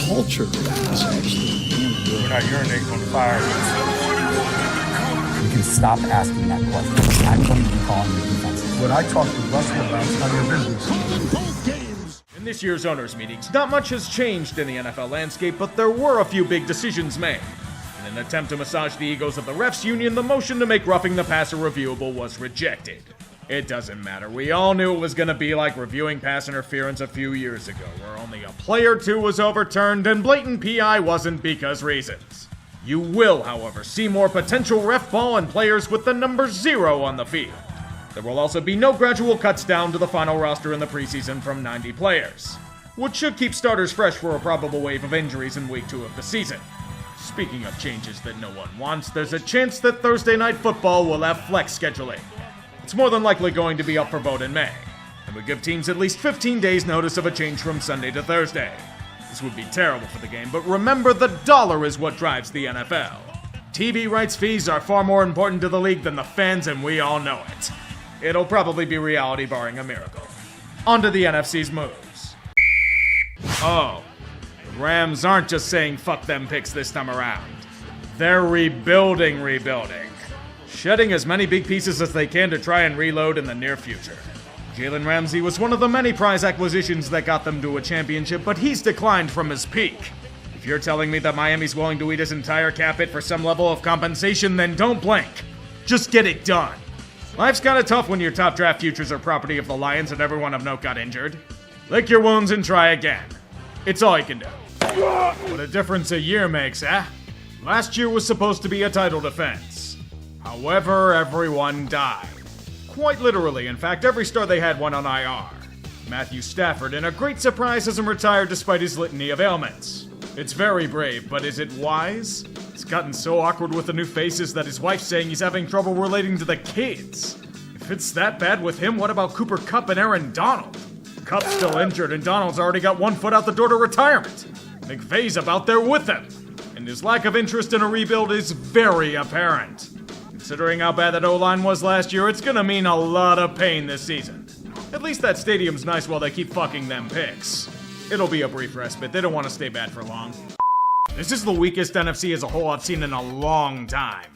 culture is actually damn good. We're not urinating on the fire. You can stop asking that question. I'm going to be calling the defense. What I talked to Russell about is unavenged. In this year's owners' meetings, not much has changed in the NFL landscape, but there were a few big decisions made. In an attempt to massage the egos of the refs union, the motion to make roughing the passer reviewable was rejected. It doesn't matter. We all knew it was going to be like reviewing pass interference a few years ago, where only a play or two was overturned and blatant PI wasn't because reasons. You will, however, see more potential ref ball and players with the number 0 on the field. There will also be no gradual cuts down to the final roster in the preseason from 90 players, which should keep starters fresh for a probable wave of injuries in week 2 of the season. Speaking of changes that no one wants, there's a chance that Thursday Night Football will have flex scheduling. It's more than likely going to be up for vote in May, and would give teams at least 15 days notice of a change from Sunday to Thursday. This would be terrible for the game, but remember, the dollar is what drives the NFL. TV rights fees are far more important to the league than the fans, and we all know it. It'll probably be reality barring a miracle. On to the NFC's moves. Oh, the Rams aren't just saying fuck them picks this time around. They're rebuilding. Shedding as many big pieces as they can to try and reload in the near future. Jalen Ramsey was one of the many prize acquisitions that got them to a championship, but he's declined from his peak. If you're telling me that Miami's willing to eat his entire cap hit for some level of compensation, then don't blink. Just get it done. Life's kinda tough when your top draft futures are property of the Lions and everyone of note got injured. Lick your wounds and try again. It's all you can do. What a difference a year makes, eh? Last year was supposed to be a title defense. However, everyone died. Quite literally, in fact, every star they had went on IR. Matthew Stafford, in a great surprise, hasn't retired despite his litany of ailments. It's very brave, but is it wise? It's gotten so awkward with the new faces that his wife's saying he's having trouble relating to the kids. If it's that bad with him, what about Cooper Kupp and Aaron Donald? Kupp's still injured and Donald's already got one foot out the door to retirement. McVay's about there with him, and his lack of interest in a rebuild is very apparent. Considering how bad that O-line was last year, it's gonna mean a lot of pain this season. At least that stadium's nice while they keep fucking them picks. It'll be a brief respite, they don't want to stay bad for long. This is the weakest NFC as a whole I've seen in a long time.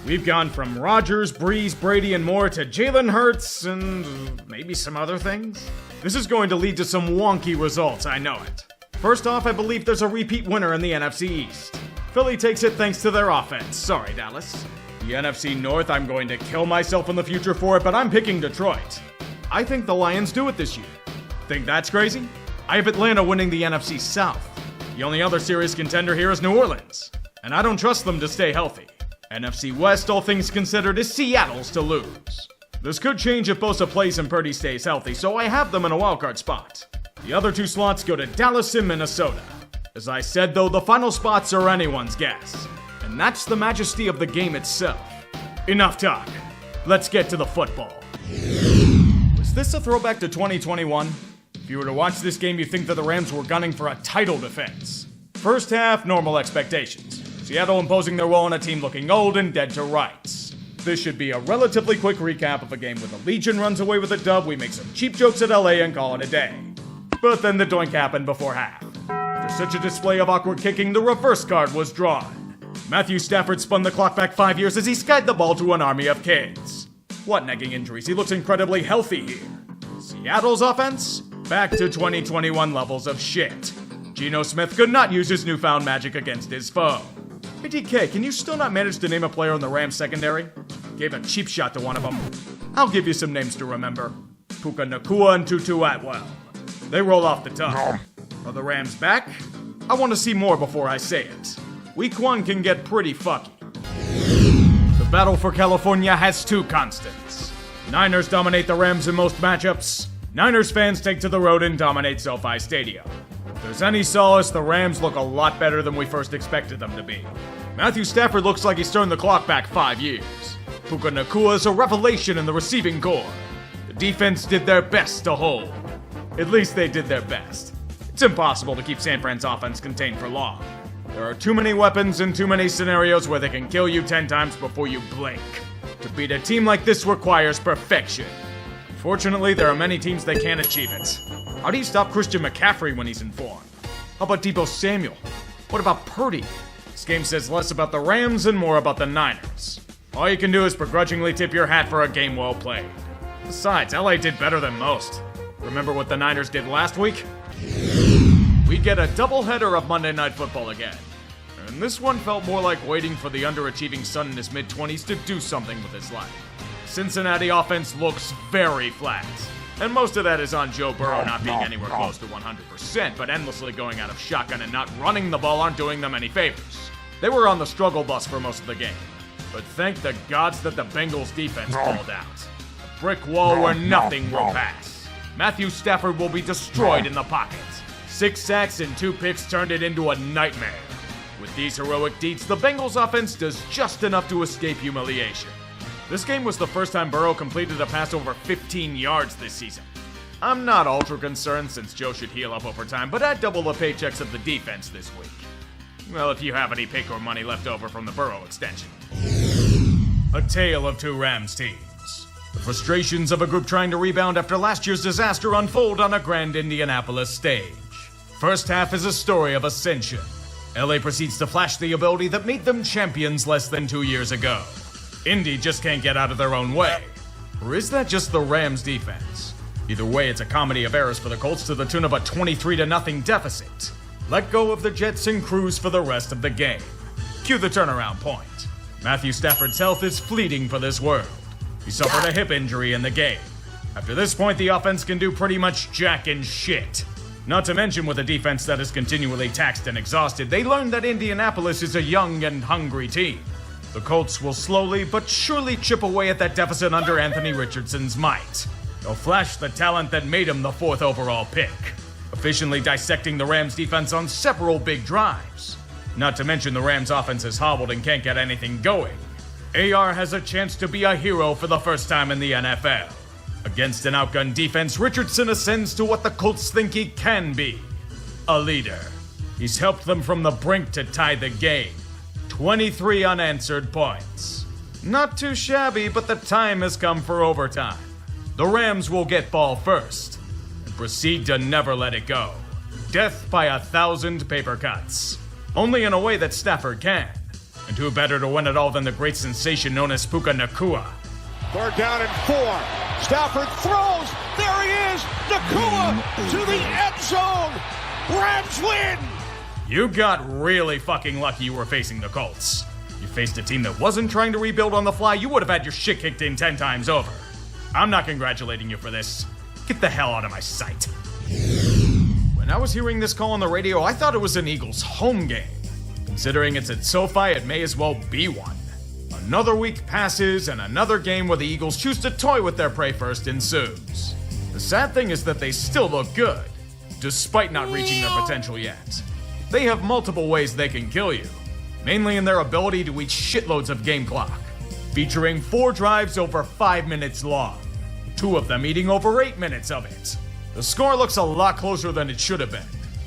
We've gone from Rodgers, Breeze, Brady, and more to Jalen Hurts and maybe some other things. This is going to lead to some wonky results, I know it. First off, I believe there's a repeat winner in the NFC East. Philly takes it thanks to their offense. Sorry, Dallas. The NFC North, I'm going to kill myself in the future for it, but I'm picking Detroit. I think the Lions do it this year. Think that's crazy? I have Atlanta winning the NFC South. The only other serious contender here is New Orleans, and I don't trust them to stay healthy. NFC West, all things considered, is Seattle's to lose. This could change if Bosa plays and Purdy stays healthy, so I have them in a wildcard spot. The other 2 slots go to Dallas and Minnesota. As I said though, the final spots are anyone's guess, and that's the majesty of the game itself. Enough talk. Let's get to the football. Was this a throwback to 2021? If you were to watch this game, you'd think that the Rams were gunning for a title defense. First half, normal expectations. Seattle imposing their will on a team looking old and dead to rights. This should be a relatively quick recap of a game where the Legion runs away with a dub, we make some cheap jokes at LA and call it a day. But then the doink happened before half. After such a display of awkward kicking, the reverse card was drawn. Matthew Stafford spun the clock back 5 years as he skied the ball to an army of kids. What nagging injuries, he looks incredibly healthy here. Seattle's offense? Back to 2021 levels of shit. Geno Smith could not use his newfound magic against his foe. Hey DK, can you still not manage to name a player in the Rams secondary? Gave a cheap shot to one of them. I'll give you some names to remember. Puka Nacua and Tutu Atwell. They roll off the tongue. Are the Rams back? I want to see more before I say it. Week 1 can get pretty fucky. The battle for California has 2 constants. Niners dominate the Rams in most matchups. Niners fans take to the road and dominate SoFi Stadium. If there's any solace, the Rams look a lot better than we first expected them to be. Matthew Stafford looks like he's turned the clock back 5 years. Puka Nacua is a revelation in the receiving corps. The defense did their best to hold. At least they did their best. It's impossible to keep San Fran's offense contained for long. There are too many weapons and too many scenarios where they can kill you 10 times before you blink. To beat a team like this requires perfection. Fortunately, there are many teams that can't achieve it. How do you stop Christian McCaffrey when he's in form? How about Deebo Samuel? What about Purdy? This game says less about the Rams and more about the Niners. All you can do is begrudgingly tip your hat for a game well played. Besides, LA did better than most. Remember what the Niners did last week? We get a doubleheader of Monday Night Football again. And this one felt more like waiting for the underachieving son in his mid-20s to do something with his life. Cincinnati offense looks very flat. And most of that is on Joe Burrow not being anywhere close to 100%, but endlessly going out of shotgun and not running the ball aren't doing them any favors. They were on the struggle bus for most of the game. But thank the gods that the Bengals defense called out. A brick wall where nothing will pass. Matthew Stafford will be destroyed in the pocket. 6 sacks and 2 picks turned it into a nightmare. With these heroic deeds, the Bengals offense does just enough to escape humiliation. This game was the first time Burrow completed a pass over 15 yards this season. I'm not ultra concerned since Joe should heal up over time, but I'd double the paychecks of the defense this week. Well, if you have any pick or money left over from the Burrow extension. A tale of 2 Rams teams. The frustrations of a group trying to rebound after last year's disaster unfold on a grand Indianapolis stage. First half is a story of ascension. LA proceeds to flash the ability that made them champions less than 2 years ago. Indy just can't get out of their own way. Or is that just the Rams defense? Either way, it's a comedy of errors for the Colts to the tune of a 23-0 deficit. Let go of the Jets and cruise for the rest of the game. Cue the turnaround point. Matthew Stafford's health is fleeting for this world. He suffered a hip injury in the game. After this point, the offense can do pretty much jack and shit. Not to mention with a defense that is continually taxed and exhausted, they learned that Indianapolis is a young and hungry team. The Colts will slowly but surely chip away at that deficit under Anthony Richardson's might. They'll flash the talent that made him the 4th overall pick, efficiently dissecting the Rams defense on several big drives. Not to mention the Rams offense is hobbled and can't get anything going. AR has a chance to be a hero for the first time in the NFL. Against an outgunned defense, Richardson ascends to what the Colts think he can be. A leader. He's helped them from the brink to tie the game. 23 unanswered points. Not too shabby, but the time has come for overtime. The Rams will get ball first and proceed to never let it go. Death by 1,000 paper cuts. Only in a way that Stafford can. And who better to win it all than the great sensation known as Puka Nacua? 3rd down and 4. Stafford throws. There he is. Nacua to the end zone. Rams win. You got really fucking lucky you were facing the Colts. You faced a team that wasn't trying to rebuild on the fly, you would have had your shit kicked in 10 times over. I'm not congratulating you for this. Get the hell out of my sight. When I was hearing this call on the radio, I thought it was an Eagles home game. Considering it's at SoFi, it may as well be one. Another week passes, and another game where the Eagles choose to toy with their prey first ensues. The sad thing is that they still look good, despite not reaching their potential yet. They have multiple ways they can kill you, mainly in their ability to eat shitloads of game clock, featuring 4 drives over 5 minutes long, 2 of them eating over 8 minutes of it. The score looks a lot closer than it should have been,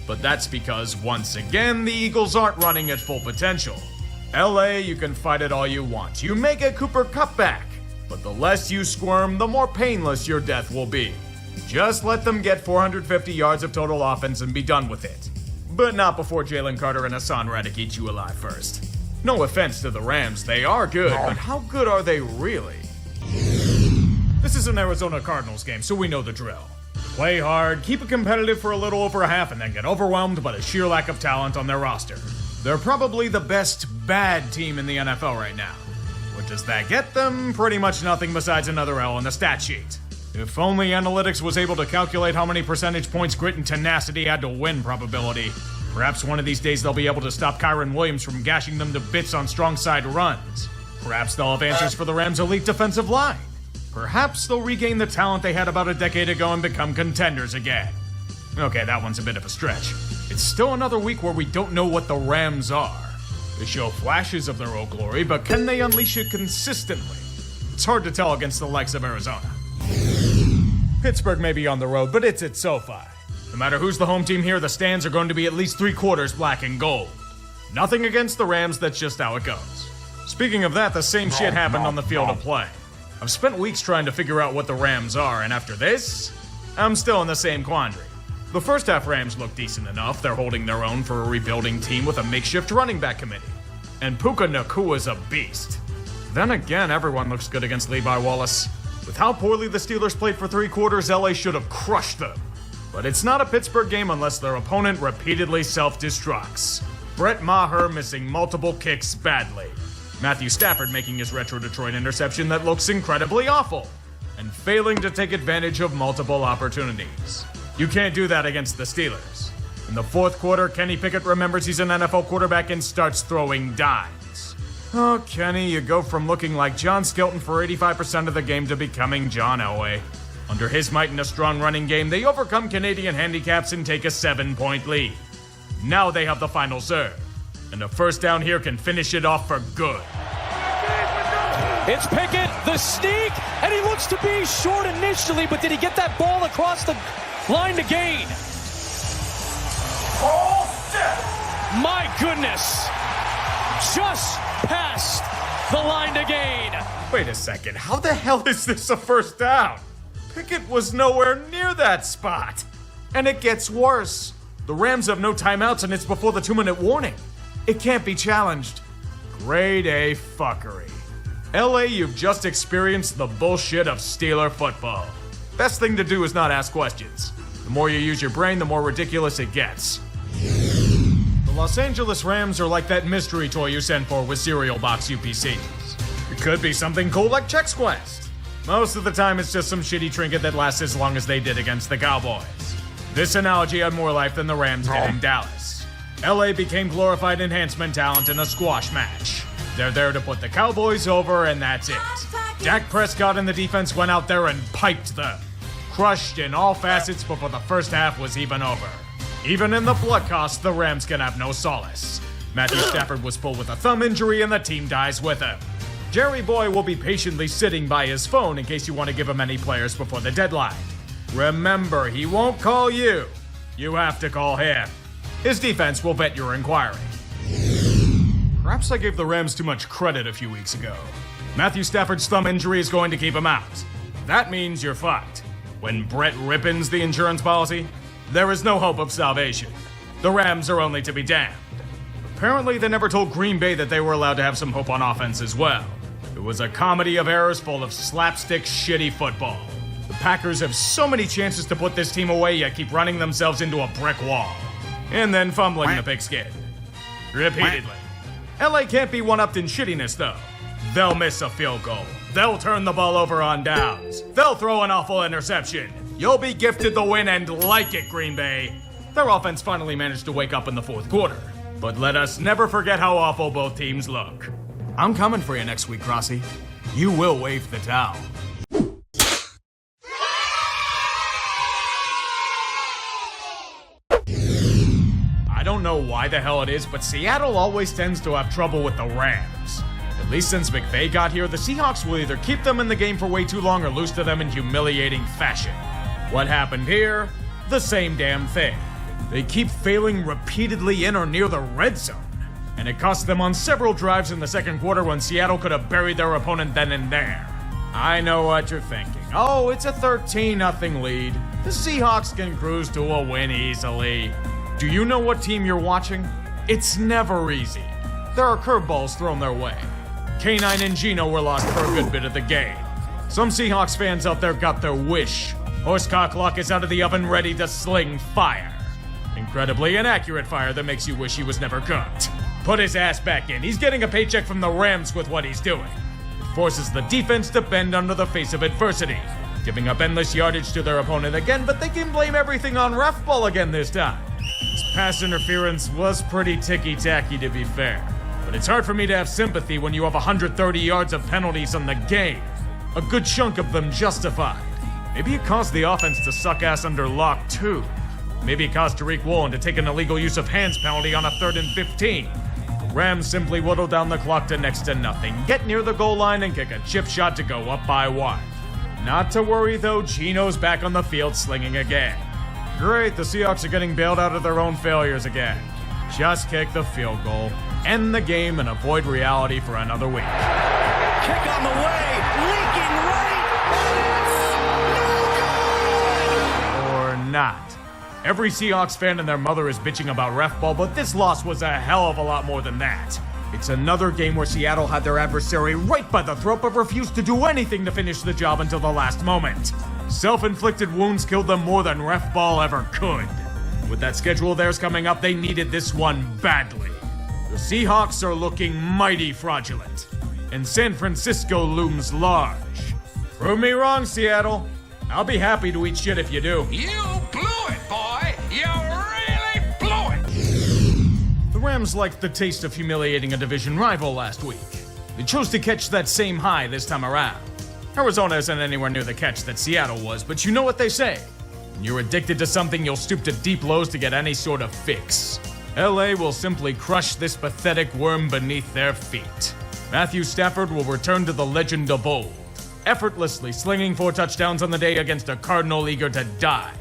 but that's because, once again, the Eagles aren't running at full potential. LA, you can fight it all you want. You may get Cooper Kupp back, but the less you squirm, the more painless your death will be. Just let them get 450 yards of total offense and be done with it. But not before Jalen Carter and Hassan Reddick eat you alive first. No offense to the Rams, they are good, but how good are they really? This is an Arizona Cardinals game, so we know the drill. Play hard, keep it competitive for a little over a half, and then get overwhelmed by the sheer lack of talent on their roster. They're probably the best bad team in the NFL right now. What does that get them? Pretty much nothing besides another L on the stat sheet. If only analytics was able to calculate how many percentage points grit and tenacity had to win probability, perhaps one of these days they'll be able to stop Kyron Williams from gashing them to bits on strong side runs. Perhaps they'll have answers for the Rams' elite defensive line. Perhaps they'll regain the talent they had about a decade ago and become contenders again. Okay, that one's a bit of a stretch. It's still another week where we don't know what the Rams are. They show flashes of their old glory, but can they unleash it consistently? It's hard to tell against the likes of Arizona. Pittsburgh may be on the road, but it's at SoFi. No matter who's the home team here, the stands are going to be at least 3/4 black and gold. Nothing against the Rams, that's just how it goes. Speaking of that, the same shit happened on the field of play. I've spent weeks trying to figure out what the Rams are, and after this, I'm still in the same quandary. The first half Rams look decent enough. They're holding their own for a rebuilding team with a makeshift running back committee. And Puka Nakua's a beast. Then again, everyone looks good against Levi Wallace. With how poorly the Steelers played for 3 quarters, LA should have crushed them. But it's not a Pittsburgh game unless their opponent repeatedly self-destructs. Brett Maher missing multiple kicks badly. Matthew Stafford making his retro Detroit interception that looks incredibly awful. And failing to take advantage of multiple opportunities. You can't do that against the Steelers. In the fourth quarter, Kenny Pickett remembers he's an NFL quarterback and starts throwing dimes. Oh, Kenny, you go from looking like John Skelton for 85% of the game to becoming John Elway. Under his might and a strong running game, they overcome Canadian handicaps and take a 7-point lead. Now they have the final serve. And a first down here can finish it off for good. It's Pickett, the sneak, and he looks to be short initially, but did he get that ball across the line to gain? My goodness! Just past the line to gain. Wait a second, how the hell is this a first down? Pickett was nowhere near that spot. And it gets worse. The Rams have no timeouts and it's before the 2-minute warning. It can't be challenged. Grade A fuckery. LA, you've just experienced the bullshit of Steeler football. Best thing to do is not ask questions. The more you use your brain, the more ridiculous it gets. The Los Angeles Rams are like that mystery toy you send for with cereal box UPCs. It could be something cool like Chex Quest. Most of the time, it's just some shitty trinket that lasts as long as they did against the Cowboys. This analogy had more life than the Rams did in Dallas. LA became glorified enhancement talent in a squash match. They're there to put the Cowboys over, and that's it. Dak Prescott and the defense went out there and piped them. Crushed in all facets before the first half was even over. Even in the blood cost, the Rams can have no solace. Matthew Stafford was pulled with a thumb injury, and the team dies with him. Jerry Boy will be patiently sitting by his phone in case you want to give him any players before the deadline. Remember, he won't call you. You have to call him. His defense will vet your inquiry. Perhaps I gave the Rams too much credit a few weeks ago. Matthew Stafford's thumb injury is going to keep him out. That means you're fucked. When Brett Rippins the insurance policy, there is no hope of salvation. The Rams are only to be damned. Apparently, they never told Green Bay that they were allowed to have some hope on offense as well. It was a comedy of errors full of slapstick, shitty football. The Packers have so many chances to put this team away, yet keep running themselves into a brick wall. And then fumbling the pigskin. Repeatedly. LA can't be one-upped in shittiness, though. They'll miss a field goal. They'll turn the ball over on downs. They'll throw an awful interception. You'll be gifted the win and like it, Green Bay. Their offense finally managed to wake up in the fourth quarter. But let us never forget how awful both teams look. I'm coming for you next week, Rossi. You will wave the towel. I don't know why the hell it is, but Seattle always tends to have trouble with the Rams. At least since McVay got here, the Seahawks will either keep them in the game for way too long or lose to them in humiliating fashion. What happened here? The same damn thing. They keep failing repeatedly in or near the red zone. And it cost them on several drives in the second quarter when Seattle could have buried their opponent then and there. I know what you're thinking. Oh, it's a 13-0 lead. The Seahawks can cruise to a win easily. Do you know what team you're watching? It's never easy. There are curveballs thrown their way. K9 and Gino were lost for a good bit of the game. Some Seahawks fans out there got their wish. Horsecock Luck is out of the oven ready to sling fire. Incredibly inaccurate fire that makes you wish he was never cooked. Put his ass back in. He's getting a paycheck from the Rams with what he's doing. It forces the defense to bend under the face of adversity, giving up endless yardage to their opponent again, but they can blame everything on ref ball again this time. This pass interference was pretty ticky-tacky, to be fair. But it's hard for me to have sympathy when you have 130 yards of penalties on the game. A good chunk of them justified. Maybe it caused the offense to suck ass under lock, too. Maybe it caused Tariq Woolen to take an illegal use of hands penalty on a 3rd and 15. Rams simply whittle down the clock to next to nothing, get near the goal line, and kick a chip shot to go up by 1. Not to worry, though, Gino's back on the field slinging again. Great, the Seahawks are getting bailed out of their own failures again. Just kick the field goal, end the game, and avoid reality for another week. Kick on the way, leaking right, and it's no good! Or not. Every Seahawks fan and their mother is bitching about ref ball, but this loss was a hell of a lot more than that. It's another game where Seattle had their adversary right by the throat but refused to do anything to finish the job until the last moment. Self-inflicted wounds killed them more than ref ball ever could. With that schedule of theirs coming up, they needed this one badly. The Seahawks are looking mighty fraudulent, and San Francisco looms large. Prove me wrong, Seattle. I'll be happy to eat shit if you do. You blew it, boy! You really blew it! The Rams liked the taste of humiliating a division rival last week. They chose to catch that same high this time around. Arizona isn't anywhere near the catch that Seattle was, but you know what they say. When you're addicted to something, you'll stoop to deep lows to get any sort of fix. LA will simply crush this pathetic worm beneath their feet. Matthew Stafford will return to the legend of old, effortlessly slinging 4 touchdowns on the day against a Cardinal eager to die.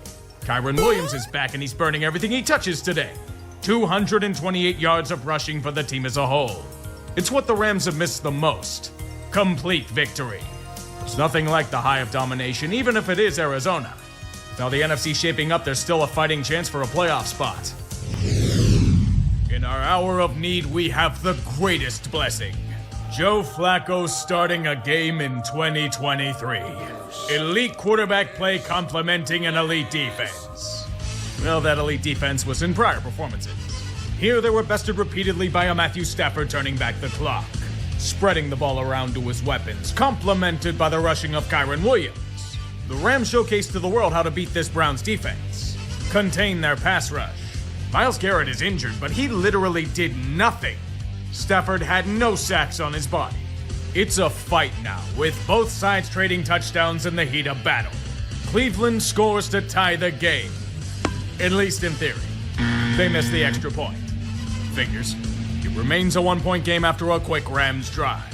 Kyren Williams is back and he's burning everything he touches today. 228 yards of rushing for the team as a whole. It's what the Rams have missed the most. Complete victory. There's nothing like the high of domination, even if it is Arizona. Now the NFC shaping up, there's still a fighting chance for a playoff spot. In our hour of need, we have the greatest blessing. Joe Flacco starting a game in 2023. Elite quarterback play complementing an elite defense. Well, that elite defense was in prior performances. Here they were bested repeatedly by a Matthew Stafford turning back the clock, spreading the ball around to his weapons, complemented by the rushing of Kyren Williams. The Rams showcased to the world how to beat this Browns defense, contain their pass rush. Myles Garrett is injured, but he literally did nothing. Stafford had no sacks on his body. It's a fight now, with both sides trading touchdowns in the heat of battle. Cleveland scores to tie the game. At least in theory. They missed the extra point. Figures. It remains a 1-point game after a quick Rams drive.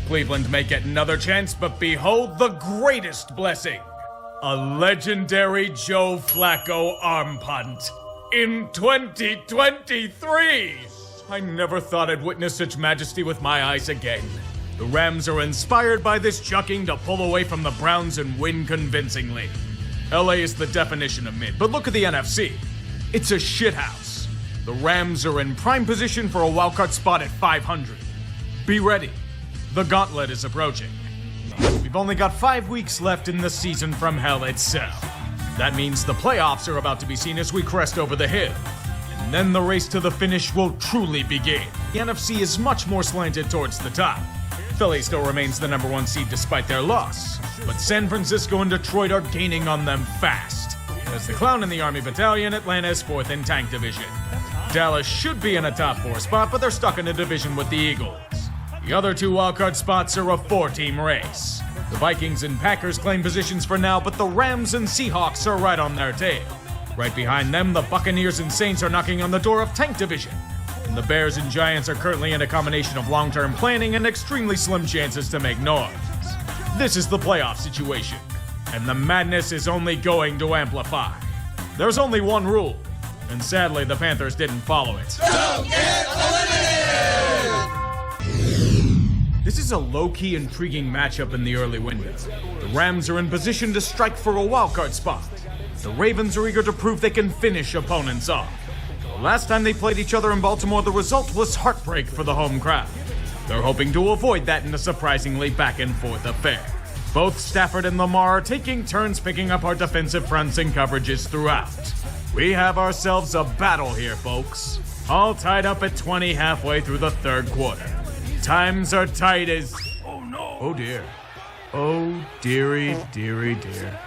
Cleveland may get another chance, but behold the greatest blessing. A legendary Joe Flacco arm punt. In 2023! I never thought I'd witness such majesty with my eyes again. The Rams are inspired by this chucking to pull away from the Browns and win convincingly. LA is the definition of mid, but look at the NFC. It's a shithouse. The Rams are in prime position for a wildcard spot at 500. Be ready. The gauntlet is approaching. We've only got 5 weeks left in the season from hell itself. That means the playoffs are about to be seen as we crest over the hill. And then the race to the finish will truly begin. The NFC is much more slanted towards the top. Philly still remains the number 1 seed despite their loss, but San Francisco and Detroit are gaining on them fast. As the Clown in the Army Battalion, Atlanta is 4th in Tank Division. Dallas should be in a top 4 spot, but they're stuck in a division with the Eagles. The other 2 wildcard spots are a 4-team race. The Vikings and Packers claim positions for now, but the Rams and Seahawks are right on their tail. Right behind them, the Buccaneers and Saints are knocking on the door of Tank Division. And the Bears and Giants are currently in a combination of long-term planning and extremely slim chances to make noise. This is the playoff situation, and the madness is only going to amplify. There's only one rule, and sadly the Panthers didn't follow it. Don't get eliminated! This is a low-key intriguing matchup in the early window. The Rams are in position to strike for a wildcard spot. The Ravens are eager to prove they can finish opponents off. The last time they played each other in Baltimore, the result was heartbreak for the home crowd. They're hoping to avoid that in a surprisingly back-and-forth affair. Both Stafford and Lamar are taking turns picking up our defensive fronts and coverages throughout. We have ourselves a battle here, folks. All tied up at 20 halfway through the third quarter. Times are tight as... Oh no! Oh dear. Oh dearie, dearie, dear.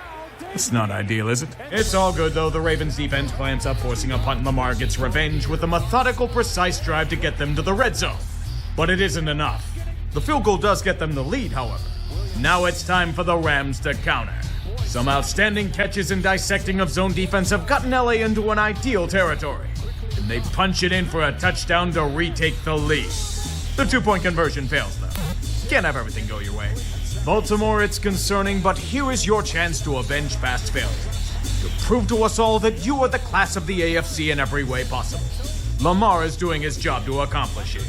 It's not ideal, is it? It's all good, though. The Ravens' defense clamps up, forcing a punt, and Lamar gets revenge with a methodical, precise drive to get them to the red zone. But it isn't enough. The field goal does get them the lead, however. Now it's time for the Rams to counter. Some outstanding catches and dissecting of zone defense have gotten LA into an ideal territory. And they punch it in for a touchdown to retake the lead. The 2-point conversion fails, though. Can't have everything go your way. Baltimore, it's concerning, but here is your chance to avenge past failures. To prove to us all that you are the class of the AFC in every way possible. Lamar is doing his job to accomplish it.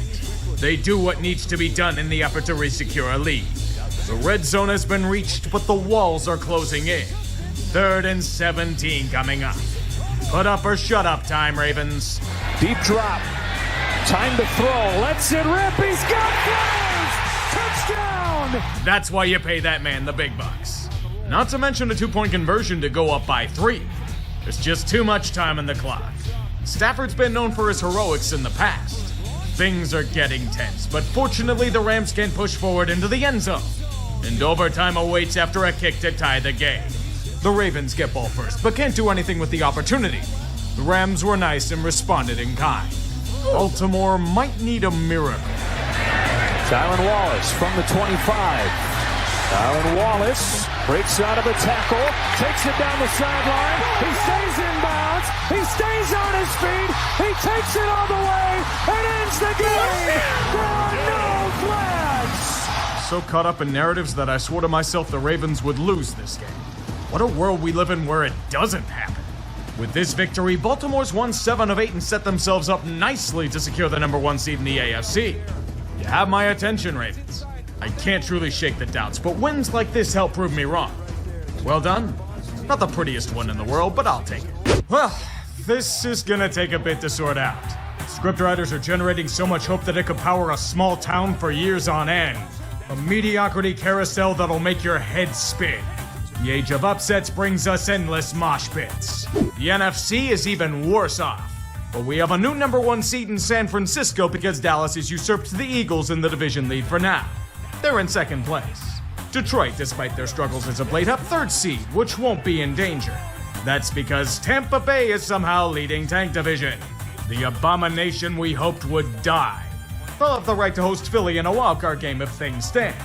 They do what needs to be done in the effort to resecure a lead. The red zone has been reached, but the walls are closing in. 3rd and 17 coming up. Put up or shut up time, Ravens. Deep drop. Time to throw. Lets it rip. He's got Flowers! Touchdown! That's why you pay that man the big bucks. Not to mention a 2-point conversion to go up by 3. There's just too much time in the clock. Stafford's been known for his heroics in the past. Things are getting tense, but fortunately the Rams can push forward into the end zone. And overtime awaits after a kick to tie the game. The Ravens get ball first, but can't do anything with the opportunity. The Rams were nice and responded in kind. Baltimore might need a miracle. Tyron Wallace from the 25. Tyron Wallace breaks out of a tackle, takes it down the sideline. He stays in bounds. He stays on his feet. He takes it all the way and ends the game. There are no flags. So caught up in narratives that I swore to myself the Ravens would lose this game. What a world we live in where it doesn't happen. With this victory, Baltimore's won 7 of 8 and set themselves up nicely to secure the number 1 seed in the AFC. You have my attention, Ravens. I can't truly shake the doubts, but wins like this help prove me wrong. Well done. Not the prettiest one in the world, but I'll take it. Well, this is gonna take a bit to sort out. Scriptwriters are generating so much hope that it could power a small town for years on end. A mediocrity carousel that'll make your head spin. The age of upsets brings us endless mosh pits. The NFC is even worse off. But we have a new number 1 seed in San Francisco because Dallas has usurped the Eagles in the division lead for now. They're in second place. Detroit, despite their struggles as of late, have 3rd seed, which won't be in danger. That's because Tampa Bay is somehow leading Tank Division. The abomination we hoped would die. They'll have the right to host Philly in a wildcard game if things stand.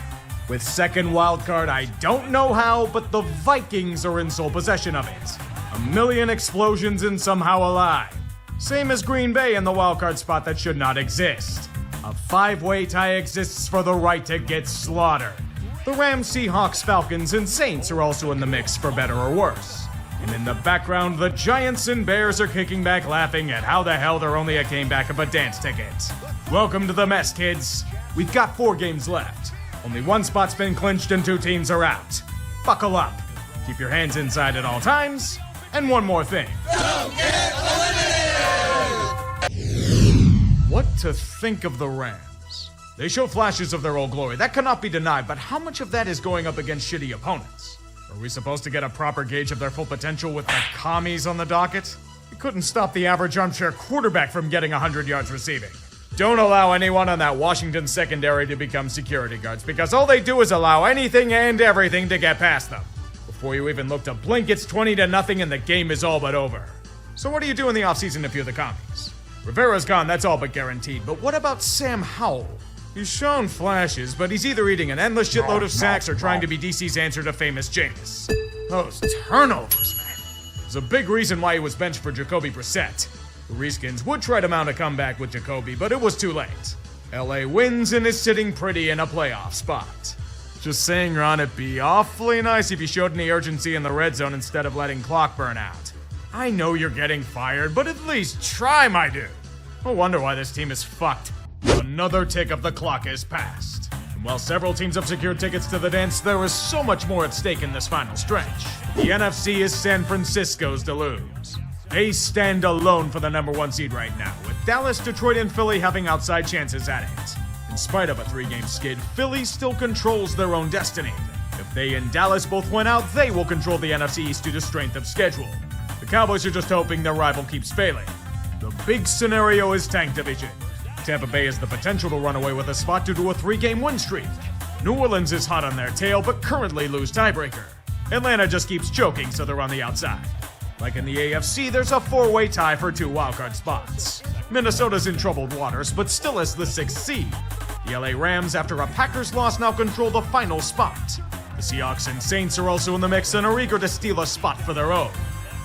With second wildcard, I don't know how, but the Vikings are in sole possession of it. A million explosions and somehow alive. Same as Green Bay in the wildcard spot that should not exist. A 5-way tie exists for the right to get slaughtered. The Rams, Seahawks, Falcons, and Saints are also in the mix for better or worse. And in the background, the Giants and Bears are kicking back laughing at how the hell they're only a game back of a dance ticket. Welcome to the mess, kids. We've got 4 games left. Only 1 spot's been clinched and 2 teams are out. Buckle up. Keep your hands inside at all times. And one more thing. Don't get What to think of the Rams? They show flashes of their old glory. That cannot be denied, but how much of that is going up against shitty opponents? Are we supposed to get a proper gauge of their full potential with the commies on the docket? You couldn't stop the average armchair quarterback from getting 100 yards receiving. Don't allow anyone on that Washington secondary to become security guards, because all they do is allow anything and everything to get past them. Before you even look to blink, it's 20-0 and the game is all but over. So what do you do in the offseason if you're the commies? Rivera's gone, that's all but guaranteed, but what about Sam Howell? He's shown flashes, but he's either eating an endless shitload of sacks or trying to be DC's answer to famous Jameis. Those turnovers, man. There's a big reason why he was benched for Jacoby Brissett. The Reskins would try to mount a comeback with Jacoby, but it was too late. LA wins and is sitting pretty in a playoff spot. Just saying, Ron, it'd be awfully nice if you showed any urgency in the red zone instead of letting clock burn out. I know you're getting fired, but at least try, my dude. No wonder why this team is fucked. Another tick of the clock is passed. And while several teams have secured tickets to the dance, there is so much more at stake in this final stretch. The NFC is San Francisco's to lose. They stand alone for the number 1 seed right now, with Dallas, Detroit, and Philly having outside chances at it. In spite of a 3-game skid, Philly still controls their own destiny. If they and Dallas both win out, they will control the NFC East due to strength of schedule. The Cowboys are just hoping their rival keeps failing. The big scenario is Tank Division. Tampa Bay has the potential to run away with a spot due to a 3-game win streak. New Orleans is hot on their tail, but currently lose tiebreaker. Atlanta just keeps choking, so they're on the outside. Like in the AFC, there's a 4-way tie for 2 wildcard spots. Minnesota's in troubled waters, but still has the 6th seed. The LA Rams, after a Packers loss, now control the final spot. The Seahawks and Saints are also in the mix and are eager to steal a spot for their own.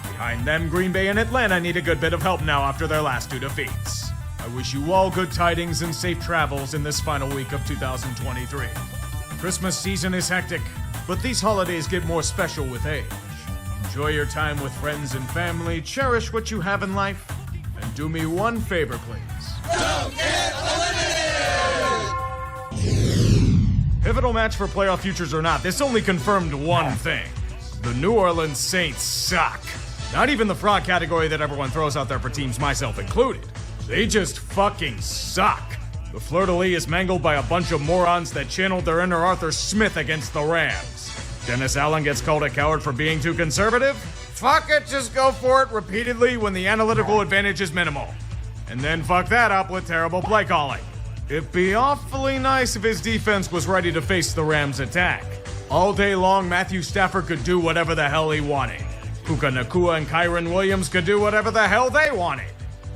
Behind them, Green Bay and Atlanta need a good bit of help now after their last 2 defeats. I wish you all good tidings and safe travels in this final week of 2023. Christmas season is hectic, but these holidays get more special with age. Enjoy your time with friends and family, cherish what you have in life, and do me one favor, please. Don't get eliminated! Pivotal match for playoff futures or not, this only confirmed one thing. The New Orleans Saints suck. Not even the fraud category that everyone throws out there for teams, myself included. They just fucking suck. The fleur-de-lis is mangled by a bunch of morons that channeled their inner Arthur Smith against the Rams. Dennis Allen gets called a coward for being too conservative? Fuck it, just go for it repeatedly when the analytical advantage is minimal. And then fuck that up with terrible play calling. It'd be awfully nice if his defense was ready to face the Rams' attack. All day long, Matthew Stafford could do whatever the hell he wanted. Puka Nacua and Kyron Williams could do whatever the hell they wanted.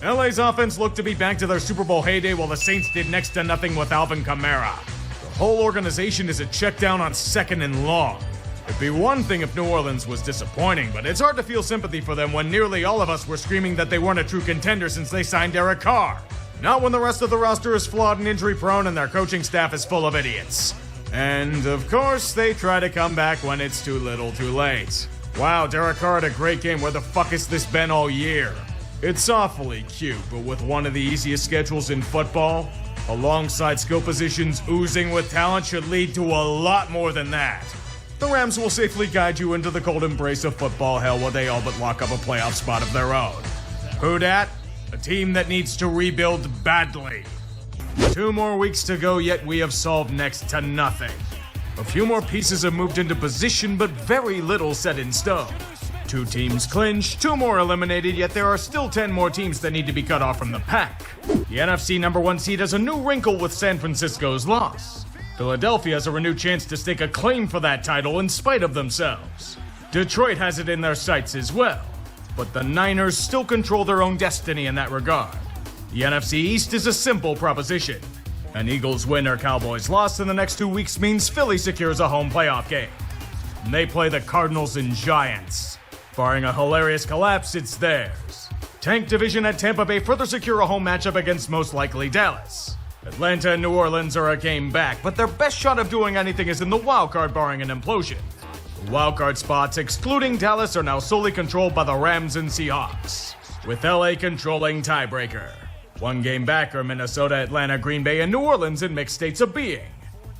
LA's offense looked to be back to their Super Bowl heyday while the Saints did next to nothing with Alvin Kamara. The whole organization is a check down on 2nd and long. It'd be one thing if New Orleans was disappointing, but it's hard to feel sympathy for them when nearly all of us were screaming that they weren't a true contender since they signed Derek Carr. Not when the rest of the roster is flawed and injury prone and their coaching staff is full of idiots. And of course, they try to come back when it's too little too late. Wow, Derek Carr had a great game. Where the fuck has this been all year? It's awfully cute, but with one of the easiest schedules in football, alongside skill positions oozing with talent should lead to a lot more than that. The Rams will safely guide you into the cold embrace of football hell where they all but lock up a playoff spot of their own. Who dat? A team that needs to rebuild badly. 2 more weeks to go, yet we have solved next to nothing. A few more pieces have moved into position, but very little set in stone. 2 teams clinched, 2 more eliminated, yet there are still 10 more teams that need to be cut off from the pack. The NFC number 1 seed has a new wrinkle with San Francisco's loss. Philadelphia has a renewed chance to stake a claim for that title in spite of themselves. Detroit has it in their sights as well, but the Niners still control their own destiny in that regard. The NFC East is a simple proposition. An Eagles win or Cowboys loss in the next 2 weeks means Philly secures a home playoff game. And they play the Cardinals and Giants. Barring a hilarious collapse, it's theirs. Tank division at Tampa Bay further secure a home matchup against most likely Dallas. Atlanta and New Orleans are a game back, but their best shot of doing anything is in the wildcard barring an implosion. The wildcard spots, excluding Dallas, are now solely controlled by the Rams and Seahawks, with LA controlling tiebreaker. 1 game back are Minnesota, Atlanta, Green Bay, and New Orleans in mixed states of being.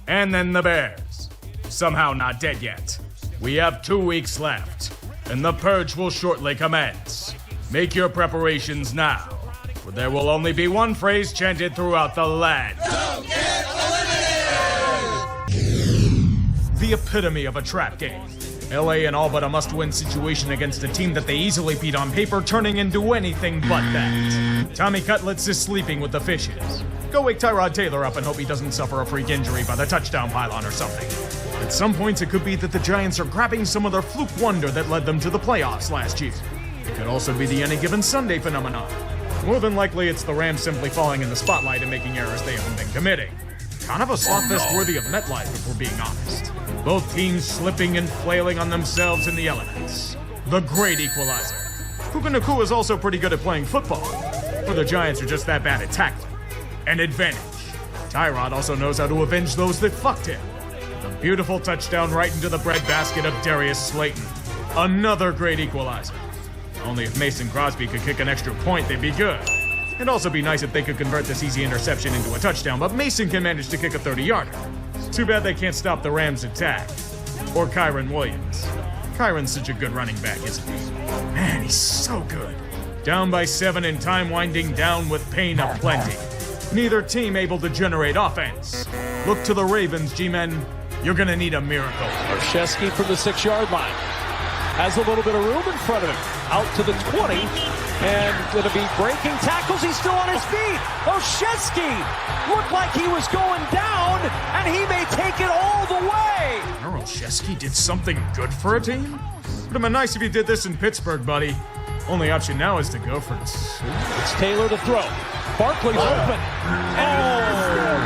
And then the Bears. Somehow not dead yet. We have 2 weeks left, and the purge will shortly commence. Make your preparations now, for there will only be one phrase chanted throughout the land. Don't get eliminated! The epitome of a trap game. LA in all but a must-win situation against a team that they easily beat on paper, turning into anything but that. Tommy Cutlets is sleeping with the fishes. Go wake Tyrod Taylor up and hope he doesn't suffer a freak injury by the touchdown pylon or something. At some points, it could be that the Giants are grabbing some of their fluke wonder that led them to the playoffs last year. It could also be the Any Given Sunday phenomenon. More than likely, it's the Rams simply falling in the spotlight and making errors they haven't been committing. Kind of a slotfest worthy of MetLife, if we're being honest. Both teams slipping and flailing on themselves in the elements. The great equalizer. Puka Nacua is also pretty good at playing football, or the Giants are just that bad at tackling. An advantage. Tyrod also knows how to avenge those that fucked him. The beautiful touchdown right into the breadbasket of Darius Slayton. Another great equalizer. Only if Mason Crosby could kick an extra point, they'd be good. It'd also be nice if they could convert this easy interception into a touchdown, but Mason can manage to kick a 30-yarder. Too bad they can't stop the Rams' attack. Or Kyron Williams. Kyron's such a good running back, isn't he? Man, he's so good. Down by 7 and time winding down with pain aplenty. Neither team able to generate offense. Look to the Ravens, G-men. You're gonna need a miracle. Olszewski from the 6-yard line. Has a little bit of room in front of him. Out to the 20. And going to be breaking tackles. He's still on his feet. Olszewski looked like he was going down, and he may take it all the way. Olszewski did something good for a team? Would have been nice if he did this in Pittsburgh, buddy. Only option now is to go for it. It's Taylor to throw. Barkley's open.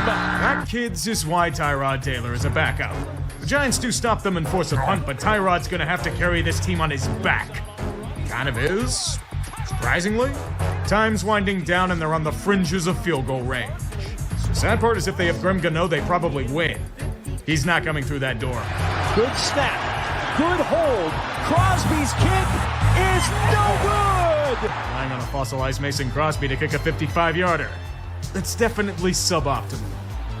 That, kids, is why Tyrod Taylor is a backup. The Giants do stop them and force a punt, but Tyrod's going to have to carry this team on his back. Kind of is. Surprisingly, time's winding down and they're on the fringes of field goal range. The sad part is if they have Grim Gano, they probably win. He's not coming through that door. Good snap. Good hold. Crosby's kick is no good. Relying on a fossilized Mason Crosby to kick a 55-yarder. That's definitely suboptimal.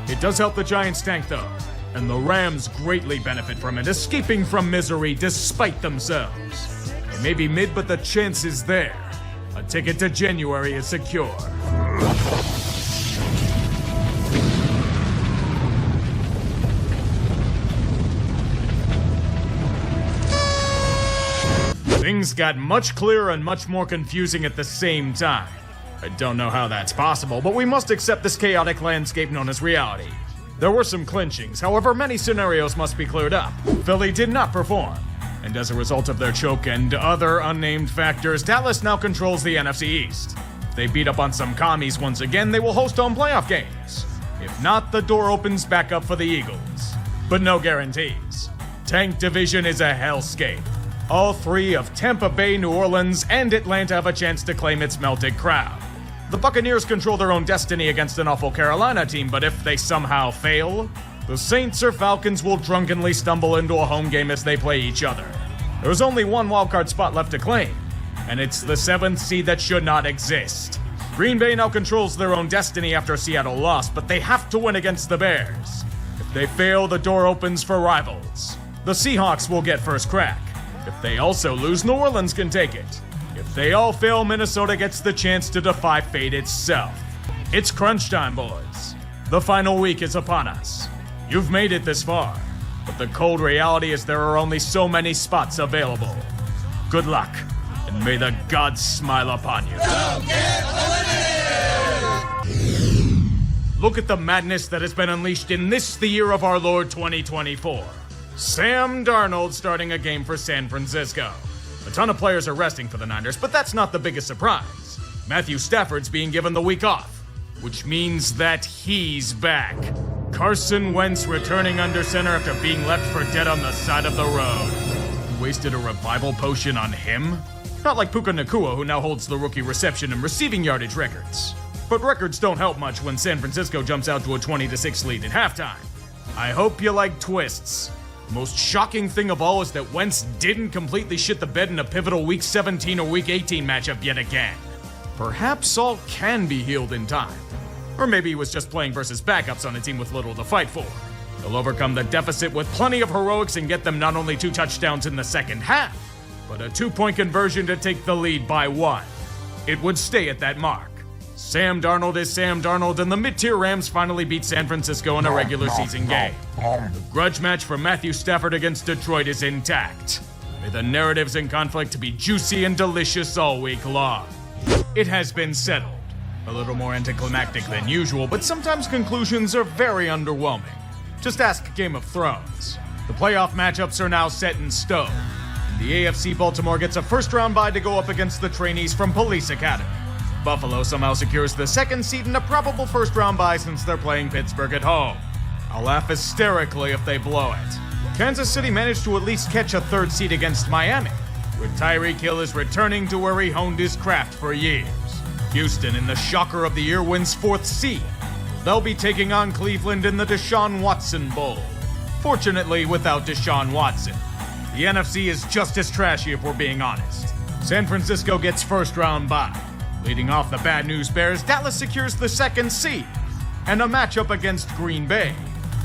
It does help the Giants tank though, and the Rams greatly benefit from it, escaping from misery despite themselves. They may be mid, but the chance is there. A ticket to January is secure. Things got much clearer and much more confusing at the same time. I don't know how that's possible, but we must accept this chaotic landscape known as reality. There were some clinchings, however, many scenarios must be cleared up. Philly did not perform, and as a result of their choke and other unnamed factors, Dallas now controls the NFC East. If they beat up on some commies once again, they will host home playoff games. If not, the door opens back up for the Eagles. But no guarantees. Tank division is a hellscape. All three of Tampa Bay, New Orleans, and Atlanta have a chance to claim its melted crown. The Buccaneers control their own destiny against an awful Carolina team, but if they somehow fail, the Saints or Falcons will drunkenly stumble into a home game as they play each other. There's only one wildcard spot left to claim, and it's the 7th seed that should not exist. Green Bay now controls their own destiny after Seattle lost, but they have to win against the Bears. If they fail, the door opens for rivals. The Seahawks will get first crack. If they also lose, New Orleans can take it. If they all fail, Minnesota gets the chance to defy fate itself. It's crunch time, boys. The final week is upon us. You've made it this far, but the cold reality is there are only so many spots available. Good luck, and may the gods smile upon you. Look at the madness that has been unleashed in this, the year of our Lord 2024. Sam Darnold starting a game for San Francisco. A ton of players are resting for the Niners, but that's not the biggest surprise. Matthew Stafford's being given the week off, which means that he's back. Carson Wentz returning under center after being left for dead on the side of the road. You wasted a revival potion on him? Not like Puka Nacua, who now holds the rookie reception and receiving yardage records. But records don't help much when San Francisco jumps out to a 20-6 lead at halftime. I hope you like twists. The most shocking thing of all is that Wentz didn't completely shit the bed in a pivotal Week 17 or Week 18 matchup yet again. Perhaps all can be healed in time. Or maybe he was just playing versus backups on a team with little to fight for. He'll overcome the deficit with plenty of heroics and get them not only 2 touchdowns in the second half, but a 2-point conversion to take the lead by 1. It would stay at that mark. Sam Darnold is Sam Darnold, and the mid-tier Rams finally beat San Francisco in a regular season game. The grudge match for Matthew Stafford against Detroit is intact. May the narratives in conflict be juicy and delicious all week long. It has been settled. A little more anticlimactic than usual, but sometimes conclusions are very underwhelming. Just ask Game of Thrones. The playoff matchups are now set in stone. In the AFC, Baltimore gets a first-round bye to go up against the trainees from Police Academy. Buffalo somehow secures the 2nd seed and a probable first-round bye since they're playing Pittsburgh at home. I'll laugh hysterically if they blow it. Kansas City managed to at least catch a 3rd seed against Miami, where Tyreek Hill is returning to where he honed his craft for years. Houston, in the shocker of the year, wins 4th seed. They'll be taking on Cleveland in the Deshaun Watson Bowl. Fortunately, without Deshaun Watson. The NFC is just as trashy if we're being honest. San Francisco gets first-round bye. Leading off the bad news bears, Dallas secures the 2nd seed, and a matchup against Green Bay.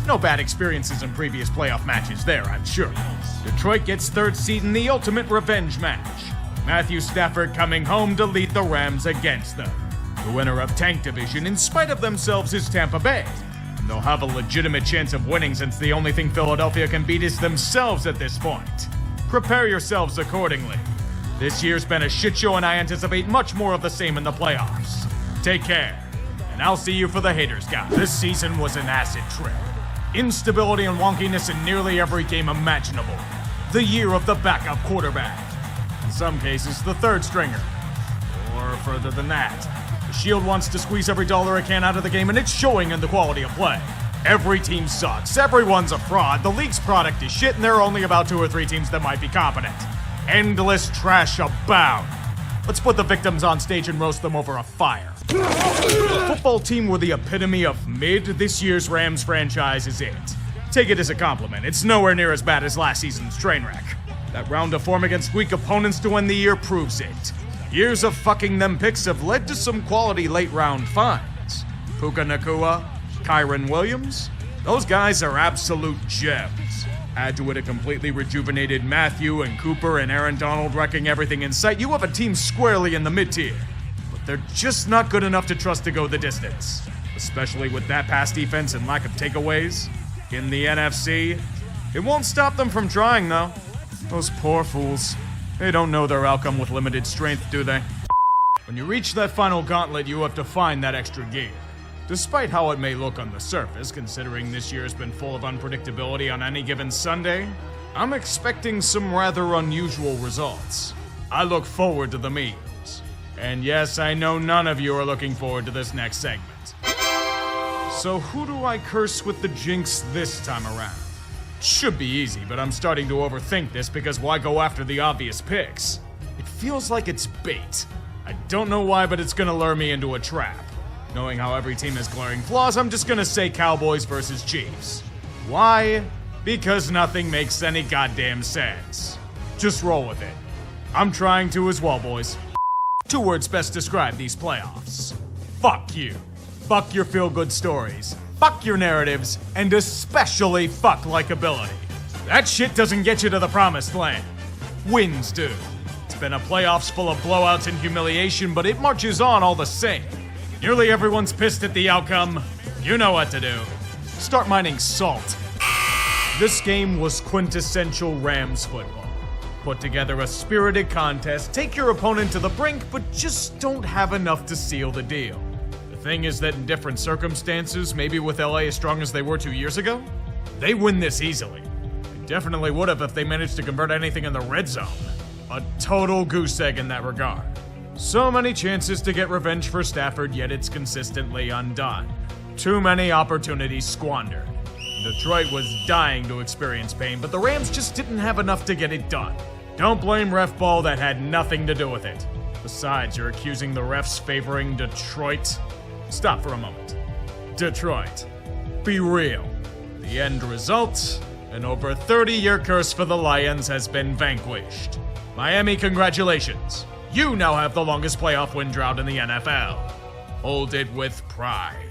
No bad experiences in previous playoff matches there, I'm sure. Detroit gets 3rd seed in the ultimate revenge match. Matthew Stafford coming home to lead the Rams against them. The winner of Tank Division, in spite of themselves, is Tampa Bay. And they'll have a legitimate chance of winning since the only thing Philadelphia can beat is themselves at this point. Prepare yourselves accordingly. This year's been a shit show, and I anticipate much more of the same in the playoffs. Take care, and I'll see you for the haters, guys. This season was an acid trip. Instability and wonkiness in nearly every game imaginable. The year of the backup quarterback. In some cases, the 3rd stringer. Or further than that. The Shield wants to squeeze every dollar it can out of the game, and it's showing in the quality of play. Every team sucks, everyone's a fraud, the league's product is shit, and there are only about 2 or 3 teams that might be competent. Endless trash abound. Let's put the victims on stage and roast them over a fire. The football team were the epitome of mid. This year's Rams franchise is it. Take it as a compliment. It's nowhere near as bad as last season's train wreck. That round of form against weak opponents to end the year proves it. Years of fucking them picks have led to some quality late round finds. Puka Nacua, Kyron Williams, those guys are absolute gems. Add to it a completely rejuvenated Matthew and Cooper and Aaron Donald wrecking everything in sight, you have a team squarely in the mid-tier. But they're just not good enough to trust to go the distance. Especially with that pass defense and lack of takeaways. In the NFC, it won't stop them from trying, though. Those poor fools. They don't know their outcome with limited strength, do they? When you reach that final gauntlet, you have to find that extra gear. Despite how it may look on the surface, considering this year's been full of unpredictability on any given Sunday, I'm expecting some rather unusual results. I look forward to the memes. And yes, I know none of you are looking forward to this next segment. So who do I curse with the jinx this time around? Should be easy, but I'm starting to overthink this because why go after the obvious picks? It feels like it's bait. I don't know why, but it's gonna lure me into a trap. Knowing how every team has glaring flaws, I'm just gonna say Cowboys versus Chiefs. Why? Because nothing makes any goddamn sense. Just roll with it. I'm trying to as well, boys. 2 words best describe these playoffs. Fuck you. Fuck your feel-good stories. Fuck your narratives. And especially fuck likability. That shit doesn't get you to the promised land. Wins do. It's been a playoffs full of blowouts and humiliation, but it marches on all the same. Nearly everyone's pissed at the outcome. You know what to do. Start mining salt. This game was quintessential Rams football. Put together a spirited contest, take your opponent to the brink, but just don't have enough to seal the deal. The thing is that in different circumstances, maybe with LA as strong as they were 2 years ago, they win this easily. They definitely would have if they managed to convert anything in the red zone. A total goose egg in that regard. So many chances to get revenge for Stafford, yet it's consistently undone. Too many opportunities squandered. Detroit was dying to experience pain, but the Rams just didn't have enough to get it done. Don't blame ref ball, that had nothing to do with it. Besides, you're accusing the refs favoring Detroit? Stop for a moment. Detroit. Be real. The end result? An over 30-year curse for the Lions has been vanquished. Miami, congratulations. You now have the longest playoff win drought in the NFL. Hold it with pride.